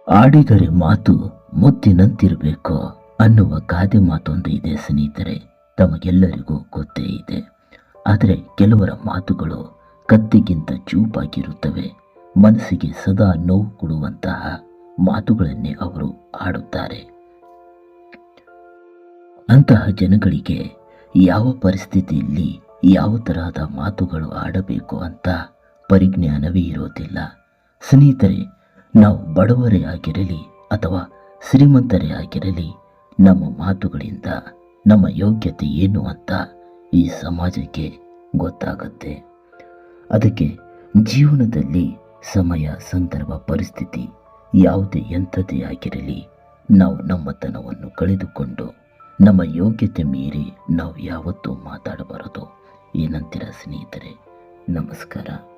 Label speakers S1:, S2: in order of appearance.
S1: ಆಡಿದರೆ ಮಾತು ಮುತ್ತಿನಂತಿರಬೇಕು ಅನ್ನುವ ಗಾದೆ ಮಾತೊಂದು ಇದೆ ಸ್ನೇಹಿತರೆ. ತಮಗೆಲ್ಲರಿಗೂ ಗೊತ್ತೇ ಇದೆ. ಆದರೆ ಕೆಲವರ ಮಾತುಗಳು ಕತ್ತಿಗಿಂತ ಚೂಪಾಗಿರುತ್ತವೆ. ಮನಸ್ಸಿಗೆ ಸದಾ ನೋವು ಕೊಡುವಂತಹ ಮಾತುಗಳನ್ನೇ ಅವರು ಆಡುತ್ತಾರೆ. ಅಂತಹ ಜನಗಳಿಗೆ ಯಾವ ಪರಿಸ್ಥಿತಿಯಲ್ಲಿ ಯಾವ ತರಹದ ಮಾತುಗಳು ಆಡಬೇಕು ಅಂತ ಪರಿಜ್ಞಾನವೇ ಇರೋದಿಲ್ಲ. ಸ್ನೇಹಿತರೆ, ನಾವು ಬಡವರೇ ಆಗಿರಲಿ ಅಥವಾ ಶ್ರೀಮಂತರೇ ಆಗಿರಲಿ, ನಮ್ಮ ಮಾತುಗಳಿಂದ ನಮ್ಮ ಯೋಗ್ಯತೆ ಏನು ಅಂತ ಈ ಸಮಾಜಕ್ಕೆ ಗೊತ್ತಾಗತ್ತೆ. ಅದಕ್ಕೆ ಜೀವನದಲ್ಲಿ ಸಮಯ, ಸಂದರ್ಭ, ಪರಿಸ್ಥಿತಿ ಯಾವುದೇ ಎಂಥದ್ದೇ ಆಗಿರಲಿ, ನಾವು ನಮ್ಮತನವನ್ನು ಕಳೆದುಕೊಂಡು ನಮ್ಮ ಯೋಗ್ಯತೆ ಮೀರಿ ನಾವು ಯಾವತ್ತೂ ಮಾತಾಡಬಾರದು. ಏನಂತೀರ ಸ್ನೇಹಿತರೆ? ನಮಸ್ಕಾರ.